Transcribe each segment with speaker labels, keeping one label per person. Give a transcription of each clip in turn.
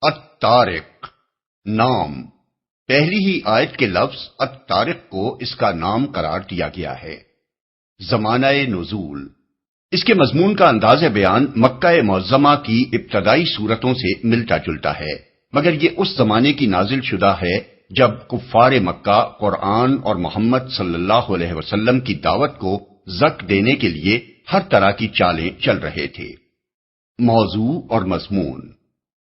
Speaker 1: الطارق نام، پہلی ہی آیت کے لفظ الطارق کو اس کا نام قرار دیا گیا ہے۔ زمانہ نزول، اس کے مضمون کا انداز بیان مکہ معظمہ کی ابتدائی صورتوں سے ملتا جلتا ہے، مگر یہ اس زمانے کی نازل شدہ ہے جب کفار مکہ قرآن اور محمد صلی اللہ علیہ وسلم کی دعوت کو زک دینے کے لیے ہر طرح کی چالیں چل رہے تھے۔ موضوع اور مضمون،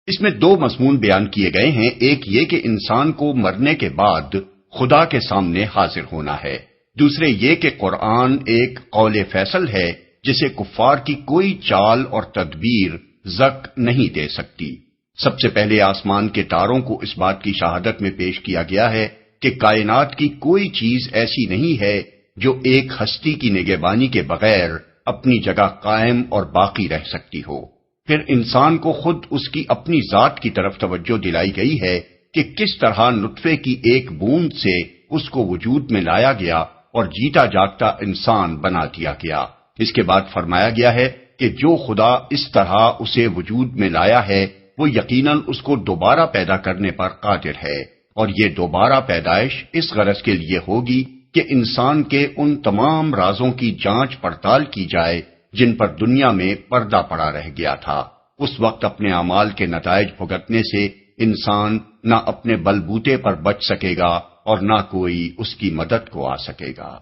Speaker 1: اس میں دو مضمون بیان کیے گئے ہیں، ایک یہ کہ انسان کو مرنے کے بعد خدا کے سامنے حاضر ہونا ہے، دوسرے یہ کہ قرآن ایک قول فیصل ہے جسے کفار کی کوئی چال اور تدبیر زک نہیں دے سکتی۔ سب سے پہلے آسمان کے تاروں کو اس بات کی شہادت میں پیش کیا گیا ہے کہ کائنات کی کوئی چیز ایسی نہیں ہے جو ایک ہستی کی نگہبانی کے بغیر اپنی جگہ قائم اور باقی رہ سکتی ہو۔ پھر انسان کو خود اس کی اپنی ذات کی طرف توجہ دلائی گئی ہے کہ کس طرح نطفے کی ایک بوند سے اس کو وجود میں لایا گیا اور جیتا جاگتا انسان بنا دیا گیا۔ اس کے بعد فرمایا گیا ہے کہ جو خدا اس طرح اسے وجود میں لایا ہے وہ یقیناً اس کو دوبارہ پیدا کرنے پر قادر ہے، اور یہ دوبارہ پیدائش اس غرض کے لیے ہوگی کہ انسان کے ان تمام رازوں کی جانچ پڑتال کی جائے جن پر دنیا میں پردہ پڑا رہ گیا تھا۔ اس وقت اپنے اعمال کے نتائج بھگتنے سے انسان نہ اپنے بل بوتے پر بچ سکے گا اور نہ کوئی اس کی مدد کو آ سکے گا۔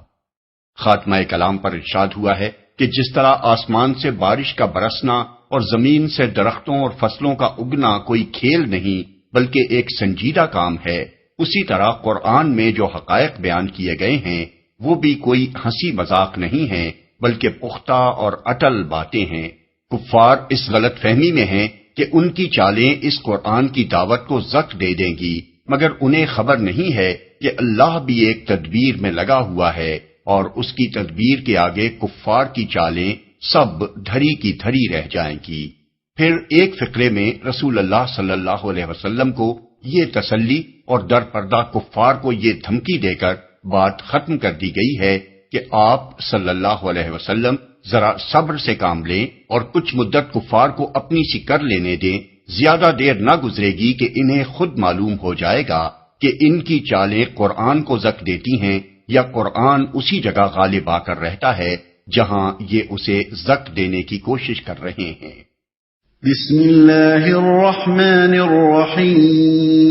Speaker 1: خاتمہ کلام پر ارشاد ہوا ہے کہ جس طرح آسمان سے بارش کا برسنا اور زمین سے درختوں اور فصلوں کا اگنا کوئی کھیل نہیں بلکہ ایک سنجیدہ کام ہے، اسی طرح قرآن میں جو حقائق بیان کیے گئے ہیں وہ بھی کوئی ہنسی مذاق نہیں ہیں بلکہ پختہ اور اٹل باتیں ہیں۔ کفار اس غلط فہمی میں ہیں کہ ان کی چالیں اس قرآن کی دعوت کو زک دے دیں گی، مگر انہیں خبر نہیں ہے کہ اللہ بھی ایک تدبیر میں لگا ہوا ہے اور اس کی تدبیر کے آگے کفار کی چالیں سب دھری کی دھری رہ جائیں گی۔ پھر ایک فقرے میں رسول اللہ صلی اللہ علیہ وسلم کو یہ تسلی اور در پردہ کفار کو یہ دھمکی دے کر بات ختم کر دی گئی ہے کہ آپ صلی اللہ علیہ وسلم ذرا صبر سے کام لیں اور کچھ مدت کفار کو اپنی سی کر لینے دیں، زیادہ دیر نہ گزرے گی کہ انہیں خود معلوم ہو جائے گا کہ ان کی چالیں قرآن کو زک دیتی ہیں یا قرآن اسی جگہ غالب آ کر رہتا ہے جہاں یہ اسے زک دینے کی کوشش کر رہے ہیں۔
Speaker 2: بسم اللہ الرحمن الرحیم،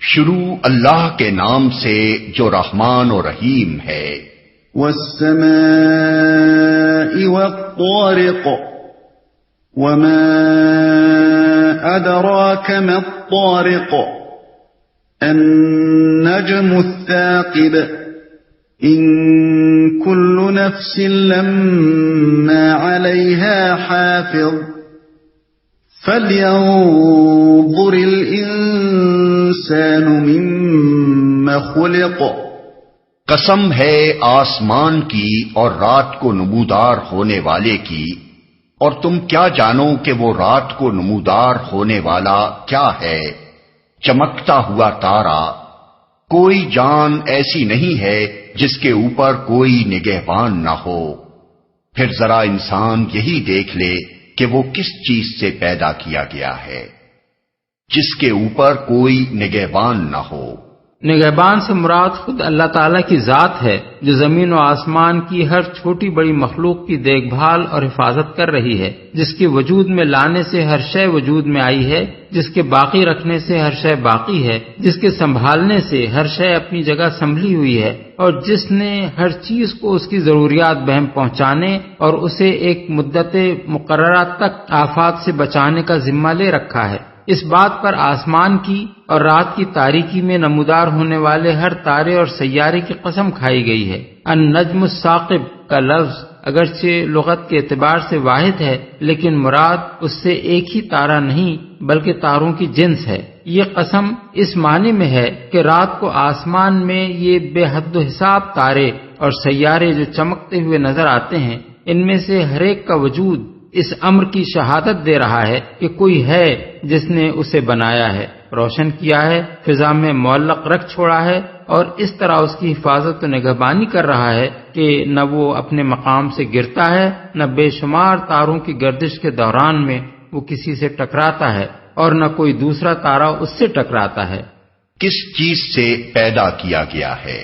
Speaker 1: شروع اللہ کے نام سے جو رحمان و رحیم ہے۔
Speaker 2: والسماء والطارق وما ادراک ما الطارق النجم الثاقب ان كل نفس لما عليها حافظ فلينظر الانسان مما خلق۔
Speaker 1: قسم ہے آسمان کی اور رات کو نمودار ہونے والے کی، اور تم کیا جانو کہ وہ رات کو نمودار ہونے والا کیا ہے؟ چمکتا ہوا تارا۔ کوئی جان ایسی نہیں ہے جس کے اوپر کوئی نگہبان نہ ہو۔ پھر ذرا انسان یہی دیکھ لے کہ وہ کس چیز سے پیدا کیا گیا ہے جس کے اوپر کوئی نگہبان نہ ہو۔
Speaker 3: نگہبان سے مراد خود اللہ تعالیٰ کی ذات ہے جو زمین و آسمان کی ہر چھوٹی بڑی مخلوق کی دیکھ بھال اور حفاظت کر رہی ہے، جس کے وجود میں لانے سے ہر شے وجود میں آئی ہے، جس کے باقی رکھنے سے ہر شے باقی ہے، جس کے سنبھالنے سے ہر شے اپنی جگہ سنبھلی ہوئی ہے، اور جس نے ہر چیز کو اس کی ضروریات بہم پہنچانے اور اسے ایک مدت مقررہ تک آفات سے بچانے کا ذمہ لے رکھا ہے۔ اس بات پر آسمان کی اور رات کی تاریکی میں نمودار ہونے والے ہر تارے اور سیارے کی قسم کھائی گئی ہے۔ النجم الثاقب کا لفظ اگرچہ لغت کے اعتبار سے واحد ہے لیکن مراد اس سے ایک ہی تارہ نہیں بلکہ تاروں کی جنس ہے۔ یہ قسم اس معنی میں ہے کہ رات کو آسمان میں یہ بے حد و حساب تارے اور سیارے جو چمکتے ہوئے نظر آتے ہیں، ان میں سے ہر ایک کا وجود اس امر کی شہادت دے رہا ہے کہ کوئی ہے جس نے اسے بنایا ہے، روشن کیا ہے، فضا میں معلق رکھ چھوڑا ہے اور اس طرح اس کی حفاظت و نگہبانی کر رہا ہے کہ نہ وہ اپنے مقام سے گرتا ہے، نہ بے شمار تاروں کی گردش کے دوران میں وہ کسی سے ٹکراتا ہے۔ اور نہ کوئی دوسرا تارا اس سے ٹکراتا ہے۔
Speaker 1: کس چیز سے پیدا کیا گیا ہے؟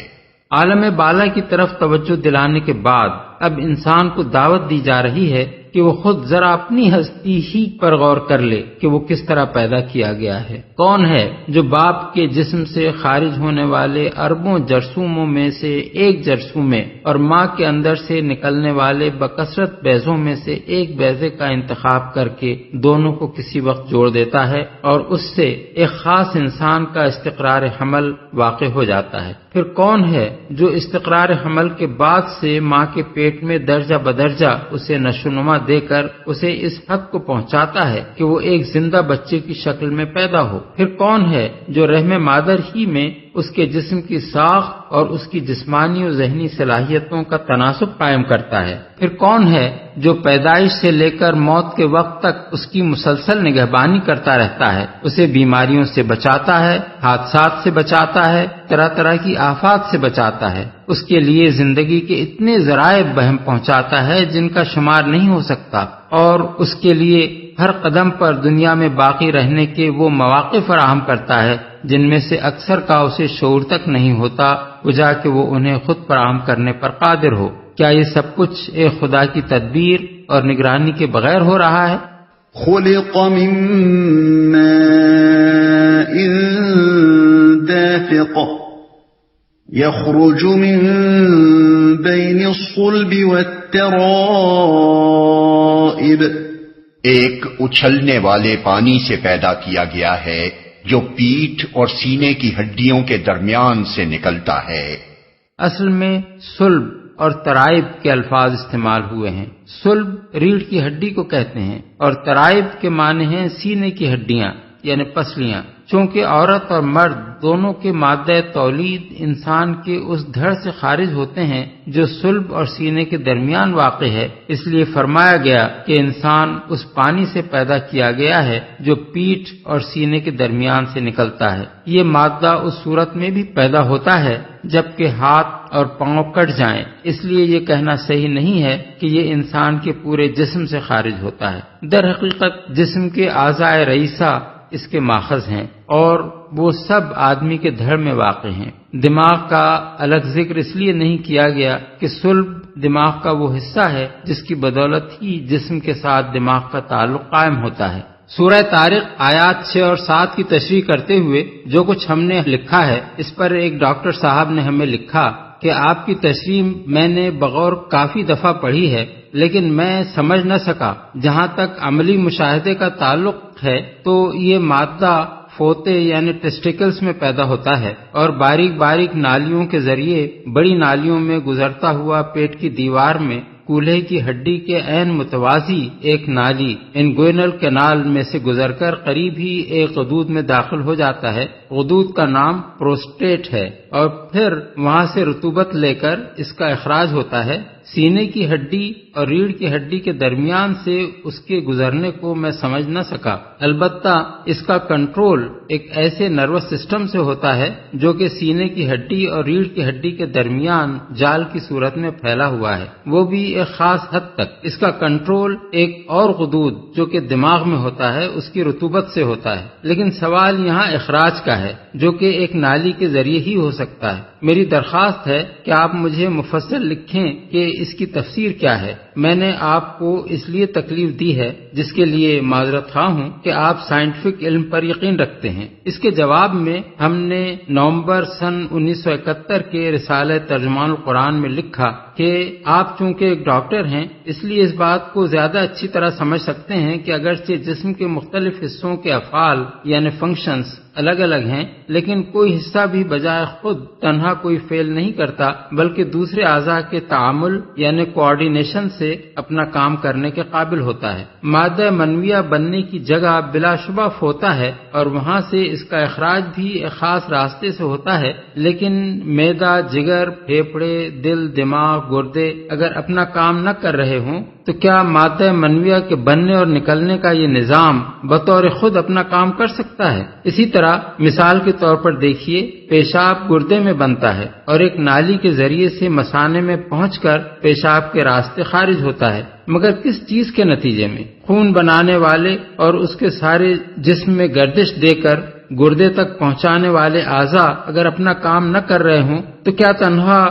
Speaker 3: عالم بالا کی طرف توجہ دلانے کے بعد اب انسان کو دعوت دی جا رہی ہے کہ وہ خود ذرا اپنی ہستی ہی پر غور کر لے کہ وہ کس طرح پیدا کیا گیا ہے۔ کون ہے جو باپ کے جسم سے خارج ہونے والے اربوں جرثوموں میں سے ایک جرثوم میں اور ماں کے اندر سے نکلنے والے بکثرت بیضوں میں سے ایک بیضے کا انتخاب کر کے دونوں کو کسی وقت جوڑ دیتا ہے اور اس سے ایک خاص انسان کا استقرار حمل واقع ہو جاتا ہے؟ پھر کون ہے جو استقرار حمل کے بعد سے ماں کے پیٹ میں درجہ بدرجہ اسے نشوونما دے کر اسے اس حد کو پہنچاتا ہے کہ وہ ایک زندہ بچے کی شکل میں پیدا ہو؟ پھر کون ہے جو رحم مادر ہی میں اس کے جسم کی ساخت اور اس کی جسمانی و ذہنی صلاحیتوں کا تناسب قائم کرتا ہے؟ پھر کون ہے جو پیدائش سے لے کر موت کے وقت تک اس کی مسلسل نگہبانی کرتا رہتا ہے، اسے بیماریوں سے بچاتا ہے، حادثات سے بچاتا ہے، طرح طرح کی آفات سے بچاتا ہے، اس کے لیے زندگی کے اتنے ذرائع بہم پہنچاتا ہے جن کا شمار نہیں ہو سکتا، اور اس کے لیے ہر قدم پر دنیا میں باقی رہنے کے وہ مواقع فراہم کرتا ہے جن میں سے اکثر کا اسے شعور تک نہیں ہوتا، وجہ کہ وہ انہیں خود فراہم کرنے پر قادر ہو۔ کیا یہ سب کچھ ایک خدا کی تدبیر اور نگرانی کے بغیر ہو رہا ہے؟
Speaker 2: خلق من ماء دافق يخرج من بين الصلب والترائب،
Speaker 1: ایک اچھلنے والے پانی سے پیدا کیا گیا ہے جو پیٹھ اور سینے کی ہڈیوں کے درمیان سے نکلتا ہے۔
Speaker 3: اصل میں صلب اور ترائب کے الفاظ استعمال ہوئے ہیں۔ صلب ریڑھ کی ہڈی کو کہتے ہیں اور ترائب کے معنی ہیں سینے کی ہڈیاں یعنی پسلیاں۔ چونکہ عورت اور مرد دونوں کے مادہ تولید انسان کے اس دھڑ سے خارج ہوتے ہیں جو صلب اور سینے کے درمیان واقع ہے، اس لیے فرمایا گیا کہ انسان اس پانی سے پیدا کیا گیا ہے جو پیٹھ اور سینے کے درمیان سے نکلتا ہے۔ یہ مادہ اس صورت میں بھی پیدا ہوتا ہے جبکہ ہاتھ اور پاؤں کٹ جائیں، اس لیے یہ کہنا صحیح نہیں ہے کہ یہ انسان کے پورے جسم سے خارج ہوتا ہے۔ در حقیقت جسم کے اعضاء رئیسہ اس کے ماخذ ہیں اور وہ سب آدمی کے دھڑ میں واقع ہیں۔ دماغ کا الگ ذکر اس لیے نہیں کیا گیا کہ صلب دماغ کا وہ حصہ ہے جس کی بدولت ہی جسم کے ساتھ دماغ کا تعلق قائم ہوتا ہے۔ سورہ طارق آیات 6 اور 7 کی تشریح کرتے ہوئے جو کچھ ہم نے لکھا ہے اس پر ایک ڈاکٹر صاحب نے ہمیں لکھا کہ آپ کی تشریح میں نے بغور کافی دفعہ پڑھی ہے لیکن میں سمجھ نہ سکا۔ جہاں تک عملی مشاہدے کا تعلق ہے تو یہ مادہ فوتے یعنی ٹیسٹیکلز میں پیدا ہوتا ہے اور باریک باریک نالیوں کے ذریعے بڑی نالیوں میں گزرتا ہوا پیٹ کی دیوار میں کولہے کی ہڈی کے عین متوازی ایک نالی انگوینل کینال میں سے گزر کر قریب ہی ایک غدود میں داخل ہو جاتا ہے۔ غدود کا نام پروسٹیٹ ہے اور پھر وہاں سے رطوبت لے کر اس کا اخراج ہوتا ہے۔ سینے کی ہڈی اور ریڑھ کی ہڈی کے درمیان سے اس کے گزرنے کو میں سمجھ نہ سکا، البتہ اس کا کنٹرول ایک ایسے نروس سسٹم سے ہوتا ہے جو کہ سینے کی ہڈی اور ریڑھ کی ہڈی کے درمیان جال کی صورت میں پھیلا ہوا ہے، وہ بھی ایک خاص حد تک۔ اس کا کنٹرول ایک اور غدود جو کہ دماغ میں ہوتا ہے اس کی رطوبت سے ہوتا ہے، لیکن سوال یہاں اخراج کا ہے جو کہ ایک نالی کے ذریعے ہی ہو سکتا ہے۔ میری درخواست ہے کہ آپ مجھے مفصل لکھیں کہ اس کی تفسیر کیا ہے۔ میں نے آپ کو اس لیے تکلیف دی ہے جس کے لیے معذرت خواہ ہوں کہ آپ سائنٹیفک علم پر یقین رکھتے ہیں۔ اس کے جواب میں ہم نے نومبر سن 1971 کے رسالہ ترجمان القرآن میں لکھا کہ آپ چونکہ ایک ڈاکٹر ہیں اس لیے اس بات کو زیادہ اچھی طرح سمجھ سکتے ہیں کہ اگرچہ جسم کے مختلف حصوں کے افعال یعنی فنکشنز الگ الگ ہیں لیکن کوئی حصہ بھی بجائے خود تنہا کوئی فعل نہیں کرتا بلکہ دوسرے اعضاء کے تعامل یعنی کوآرڈینیشن سے اپنا کام کرنے کے قابل ہوتا ہے۔ مادہ منویہ بننے کی جگہ بلا شبہ ہوتا ہے اور وہاں سے اس کا اخراج بھی ایک خاص راستے سے ہوتا ہے، لیکن معدہ، جگر، پھیپھڑے، دل، دماغ، گردے اگر اپنا کام نہ کر رہے ہوں تو کیا مادہ منویہ کے بننے اور نکلنے کا یہ نظام بطور خود اپنا کام کر سکتا ہے؟ اسی طرح مثال کے طور پر دیکھیے، پیشاب گردے میں بنتا ہے اور ایک نالی کے ذریعے سے مثانے میں پہنچ کر پیشاب کے راستے خارج ہوتا ہے، مگر کس چیز کے نتیجے میں؟ خون بنانے والے اور اس کے سارے جسم میں گردش دے کر گردے تک پہنچانے والے اعضاء اگر اپنا کام نہ کر رہے ہوں تو کیا تنہا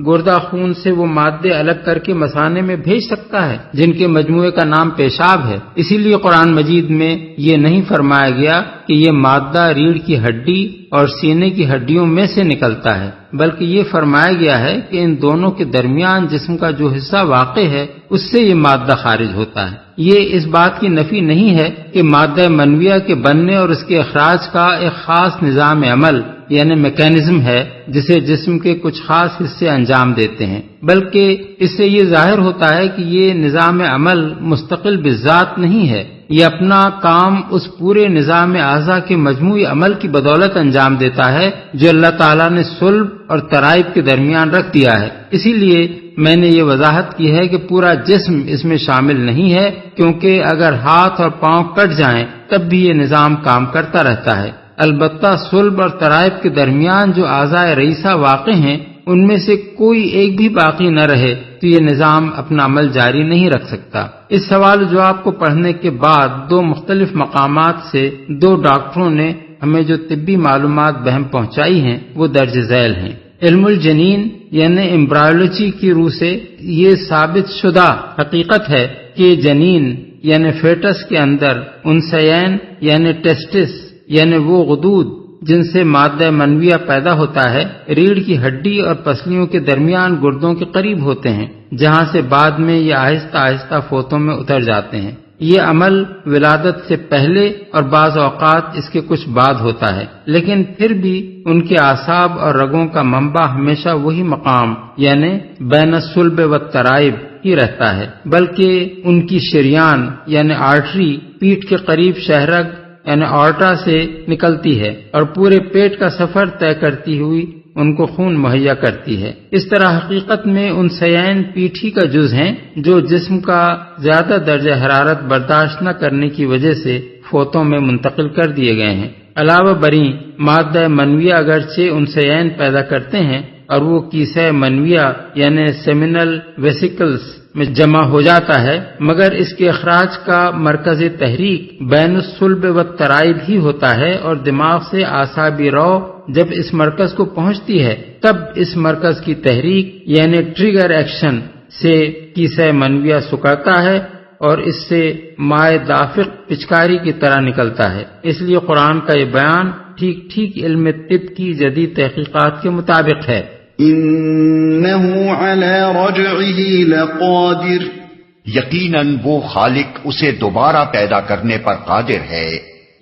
Speaker 3: گردہ خون سے وہ مادے الگ کر کے مثانے میں بھیج سکتا ہے جن کے مجموعے کا نام پیشاب ہے؟ اسی لیے قرآن مجید میں یہ نہیں فرمایا گیا کہ یہ مادہ ریڑھ کی ہڈی اور سینے کی ہڈیوں میں سے نکلتا ہے، بلکہ یہ فرمایا گیا ہے کہ ان دونوں کے درمیان جسم کا جو حصہ واقع ہے اس سے یہ مادہ خارج ہوتا ہے۔ یہ اس بات کی نفی نہیں ہے کہ مادہ منویہ کے بننے اور اس کے اخراج کا ایک خاص نظام عمل یعنی میکینزم ہے جسے جسم کے کچھ خاص حصے انجام دیتے ہیں، بلکہ اس سے یہ ظاہر ہوتا ہے کہ یہ نظام عمل مستقل بذات نہیں ہے، یہ اپنا کام اس پورے نظام اعضاء کے مجموعی عمل کی بدولت انجام دیتا ہے جو اللہ تعالیٰ نے صلب اور ترائب کے درمیان رکھ دیا ہے۔ اسی لیے میں نے یہ وضاحت کی ہے کہ پورا جسم اس میں شامل نہیں ہے، کیونکہ اگر ہاتھ اور پاؤں کٹ جائیں تب بھی یہ نظام کام کرتا رہتا ہے۔ البتہ صلب اور ترائب کے درمیان جو اعضاء رئیسہ واقع ہیں ان میں سے کوئی ایک بھی باقی نہ رہے تو یہ نظام اپنا عمل جاری نہیں رکھ سکتا۔ اس سوال جواب کو پڑھنے کے بعد دو مختلف مقامات سے دو ڈاکٹروں نے ہمیں جو طبی معلومات بہم پہنچائی ہیں وہ درج ذیل ہیں۔ علم الجنین یعنی امبرایولوجی کی روح سے یہ ثابت شدہ حقیقت ہے کہ جنین یعنی فیٹس کے اندر انثیین یعنی ٹیسٹس یعنی وہ غدود جن سے مادہ منویہ پیدا ہوتا ہے ریڑھ کی ہڈی اور پسلیوں کے درمیان گردوں کے قریب ہوتے ہیں، جہاں سے بعد میں یہ آہستہ آہستہ فوتوں میں اتر جاتے ہیں۔ یہ عمل ولادت سے پہلے اور بعض اوقات اس کے کچھ بعد ہوتا ہے، لیکن پھر بھی ان کے اعصاب اور رگوں کا منبع ہمیشہ وہی مقام یعنی بین الصلب والترائب ہی رہتا ہے، بلکہ ان کی شریان یعنی آرٹری پیٹھ کے قریب شہرگ یعنی آرٹا سے نکلتی ہے اور پورے پیٹ کا سفر طے کرتی ہوئی ان کو خون مہیا کرتی ہے۔ اس طرح حقیقت میں انثیین پیٹھی کا جز ہیں جو جسم کا زیادہ درجہ حرارت برداشت نہ کرنے کی وجہ سے فوتوں میں منتقل کر دیے گئے ہیں۔ علاوہ بریں مادہ منویہ اگرچہ انثیین پیدا کرتے ہیں اور وہ کیسہ منویہ یعنی سیمینل ویسیکلز میں جمع ہو جاتا ہے، مگر اس کے اخراج کا مرکز تحریک بین الصلب والترائب ہی ہوتا ہے، اور دماغ سے اعصابی رو جب اس مرکز کو پہنچتی ہے تب اس مرکز کی تحریک یعنی ٹریگر ایکشن سے کیسہ منویہ سکڑتا ہے اور اس سے مائع دافق پچکاری کی طرح نکلتا ہے۔ اس لیے قرآن کا یہ بیان ٹھیک ٹھیک علم طب کی جدید تحقیقات کے مطابق ہے۔
Speaker 2: إِنَّهُ عَلَى رَجْعِهِ لَقَادِرٌ،
Speaker 1: یقیناً وہ خالق اسے دوبارہ پیدا کرنے پر قادر ہے۔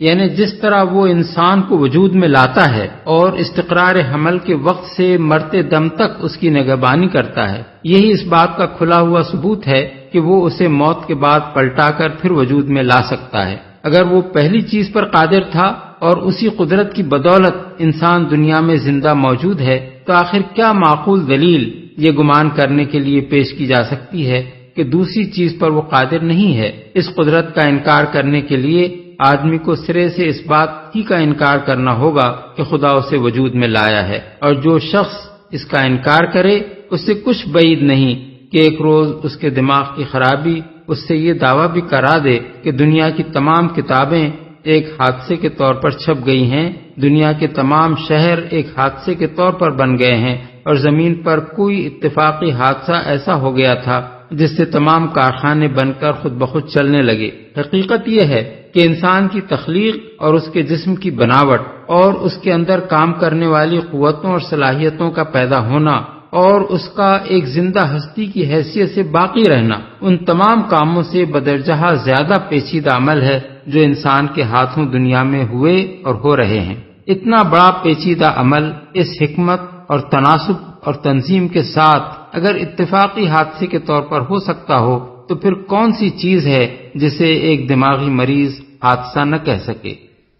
Speaker 3: یعنی جس طرح وہ انسان کو وجود میں لاتا ہے اور استقرار حمل کے وقت سے مرتے دم تک اس کی نگہبانی کرتا ہے، یہی اس بات کا کھلا ہوا ثبوت ہے کہ وہ اسے موت کے بعد پلٹا کر پھر وجود میں لا سکتا ہے۔ اگر وہ پہلی چیز پر قادر تھا اور اسی قدرت کی بدولت انسان دنیا میں زندہ موجود ہے تو آخر کیا معقول دلیل یہ گمان کرنے کے لیے پیش کی جا سکتی ہے کہ دوسری چیز پر وہ قادر نہیں ہے؟ اس قدرت کا انکار کرنے کے لیے آدمی کو سرے سے اس بات ہی کا انکار کرنا ہوگا کہ خدا اسے وجود میں لایا ہے، اور جو شخص اس کا انکار کرے اس سے کچھ بعید نہیں کہ ایک روز اس کے دماغ کی خرابی اس سے یہ دعویٰ بھی کرا دے کہ دنیا کی تمام کتابیں ایک حادثے کے طور پر چھپ گئی ہیں، دنیا کے تمام شہر ایک حادثے کے طور پر بن گئے ہیں، اور زمین پر کوئی اتفاقی حادثہ ایسا ہو گیا تھا جس سے تمام کارخانے بن کر خود بخود چلنے لگے۔ حقیقت یہ ہے کہ انسان کی تخلیق اور اس کے جسم کی بناوٹ اور اس کے اندر کام کرنے والی قوتوں اور صلاحیتوں کا پیدا ہونا اور اس کا ایک زندہ ہستی کی حیثیت سے باقی رہنا ان تمام کاموں سے بدرجہ زیادہ پیچیدہ عمل ہے جو انسان کے ہاتھوں دنیا میں ہوئے اور ہو رہے ہیں۔ اتنا بڑا پیچیدہ عمل اس حکمت اور تناسب اور تنظیم کے ساتھ اگر اتفاقی حادثے کے طور پر ہو سکتا ہو تو پھر کون سی چیز ہے جسے ایک دماغی مریض حادثہ نہ کہہ سکے؟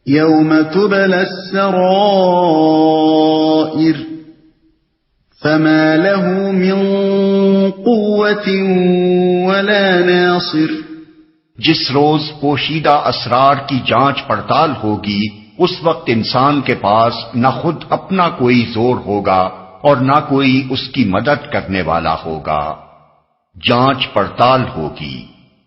Speaker 2: يَوْمَ تُبْلَى السَّرَائِرُ فَمَا لَهُ مِنْ قُوَّةٍ وَلَا نَاصِرٍ،
Speaker 1: جس روز پوشیدہ اسرار کی جانچ پڑتال ہوگی اس وقت انسان کے پاس نہ خود اپنا کوئی زور ہوگا اور نہ کوئی اس کی مدد کرنے والا ہوگا۔ جانچ پڑتال ہوگی۔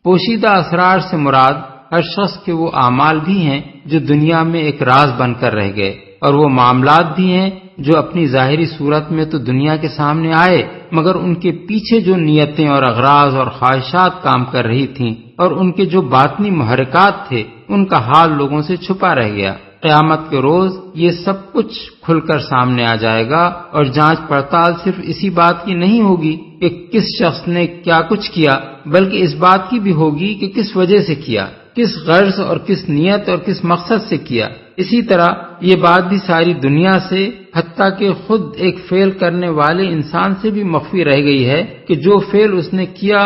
Speaker 3: پوشیدہ اسرار سے مراد ہر شخص کے وہ اعمال بھی ہیں جو دنیا میں ایک راز بن کر رہ گئے، اور وہ معاملات بھی ہیں جو اپنی ظاہری صورت میں تو دنیا کے سامنے آئے، مگر ان کے پیچھے جو نیتیں اور اغراض اور خواہشات کام کر رہی تھیں اور ان کے جو باطنی محرکات تھے، ان کا حال لوگوں سے چھپا رہ گیا۔ قیامت کے روز یہ سب کچھ کھل کر سامنے آ جائے گا، اور جانچ پڑتال صرف اسی بات کی نہیں ہوگی کہ کس شخص نے کیا کچھ کیا، بلکہ اس بات کی بھی ہوگی کہ کس وجہ سے کیا، کس غرض اور کس نیت اور کس مقصد سے کیا۔ اسی طرح یہ بات بھی ساری دنیا سے، حتیٰ کہ خود ایک فعل کرنے والے انسان سے بھی مخفی رہ گئی ہے کہ جو فعل اس نے کیا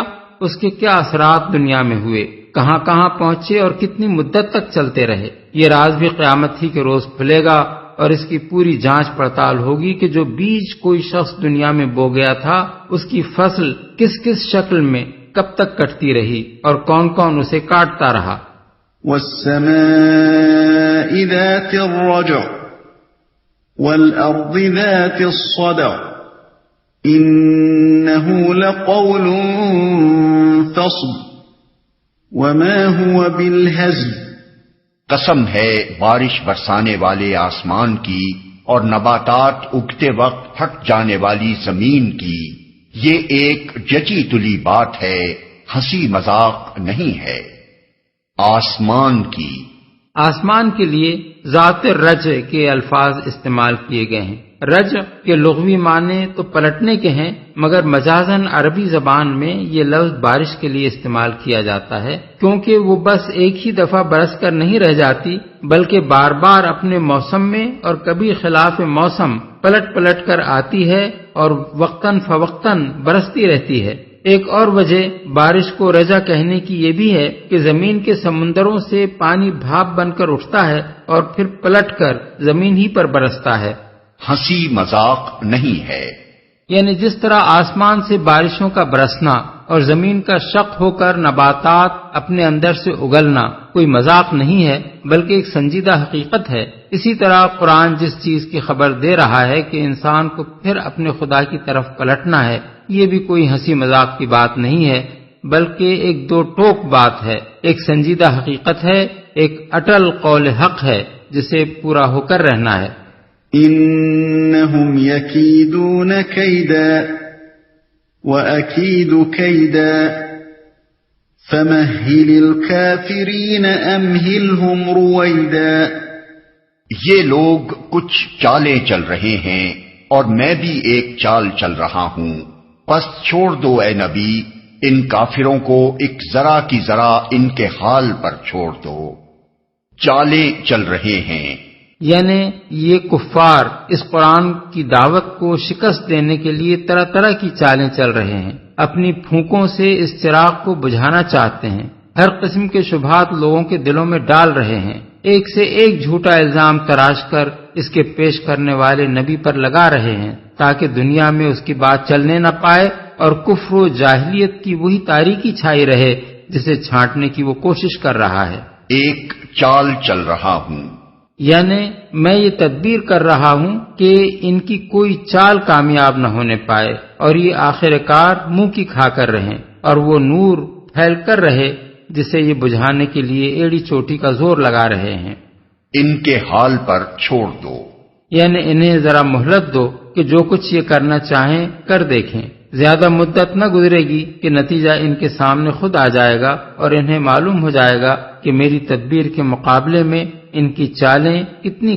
Speaker 3: اس کے کیا اثرات دنیا میں ہوئے، کہاں کہاں پہنچے اور کتنی مدت تک چلتے رہے۔ یہ راز بھی قیامت ہی کے روز کھلے گا، اور اس کی پوری جانچ پڑتال ہوگی کہ جو بیج کوئی شخص دنیا میں بو گیا تھا، اس کی فصل کس کس شکل میں کب تک کٹتی رہی اور کون کون اسے کاٹتا رہا۔
Speaker 2: والسماء ذات الرجع والأرض ذات الصدع إنه لقول فصل وما هو بالهزل۔
Speaker 1: قسم ہے بارش برسانے والے آسمان کی اور نباتات اگتے وقت پھٹ جانے والی زمین کی، یہ ایک جچی تلی بات ہے، ہنسی مذاق نہیں ہے۔ آسمان کی،
Speaker 3: آسمان کے لیے ذات رج کے الفاظ استعمال کیے گئے ہیں۔ رج کے لغوی معنی تو پلٹنے کے ہیں، مگر مجازاً عربی زبان میں یہ لفظ بارش کے لیے استعمال کیا جاتا ہے، کیونکہ وہ بس ایک ہی دفعہ برس کر نہیں رہ جاتی، بلکہ بار بار اپنے موسم میں اور کبھی خلاف موسم پلٹ پلٹ کر آتی ہے اور وقتاً فوقتاً برستی رہتی ہے۔ ایک اور وجہ بارش کو رجا کہنے کی یہ بھی ہے کہ زمین کے سمندروں سے پانی بھاپ بن کر اٹھتا ہے اور پھر پلٹ کر زمین ہی پر برستا ہے۔
Speaker 1: ہنسی مذاق نہیں ہے،
Speaker 3: یعنی جس طرح آسمان سے بارشوں کا برسنا اور زمین کا شق ہو کر نباتات اپنے اندر سے اگلنا کوئی مذاق نہیں ہے بلکہ ایک سنجیدہ حقیقت ہے، اسی طرح قرآن جس چیز کی خبر دے رہا ہے کہ انسان کو پھر اپنے خدا کی طرف پلٹنا ہے، یہ بھی کوئی ہنسی مذاق کی بات نہیں ہے بلکہ ایک دو ٹوک بات ہے، ایک سنجیدہ حقیقت ہے، ایک اٹل قول حق ہے جسے پورا ہو کر رہنا ہے۔
Speaker 2: إنهم يكيدون كيدا وأكيد كيدا فمهل الكافرين أمهلهم رويدا۔
Speaker 1: یہ لوگ کچھ چالیں چل رہے ہیں اور میں بھی ایک چال چل رہا ہوں، پس چھوڑ دو اے نبی ان کافروں کو، ایک ذرا کی ذرا ان کے حال پر چھوڑ دو۔ چالیں چل رہے ہیں
Speaker 3: یعنی یہ کفار اس قرآن کی دعوت کو شکست دینے کے لیے طرح طرح کی چالیں چل رہے ہیں، اپنی پھونکوں سے اس چراغ کو بجھانا چاہتے ہیں، ہر قسم کے شبہات لوگوں کے دلوں میں ڈال رہے ہیں، ایک سے ایک جھوٹا الزام تراش کر اس کے پیش کرنے والے نبی پر لگا رہے ہیں تاکہ دنیا میں اس کی بات چلنے نہ پائے اور کفر و جاہلیت کی وہی تاریکی چھائی رہے جسے چھانٹنے کی وہ کوشش کر رہا ہے۔
Speaker 1: ایک چال چل رہا ہوں،
Speaker 3: یعنی میں یہ تدبیر کر رہا ہوں کہ ان کی کوئی چال کامیاب نہ ہونے پائے اور یہ آخر کار منہ کی کھا کر رہیں اور وہ نور پھیل کر رہے جسے یہ بجھانے کے لیے ایڑی چوٹی کا زور لگا رہے ہیں۔
Speaker 1: ان کے حال پر چھوڑ دو،
Speaker 3: یعنی انہیں ذرا مہلت دو کہ جو کچھ یہ کرنا چاہیں کر دیکھیں، زیادہ مدت نہ گزرے گی کہ نتیجہ ان کے سامنے خود آ جائے گا اور انہیں معلوم ہو جائے گا کہ میری تدبیر کے مقابلے میں ان کی چالیں کتنی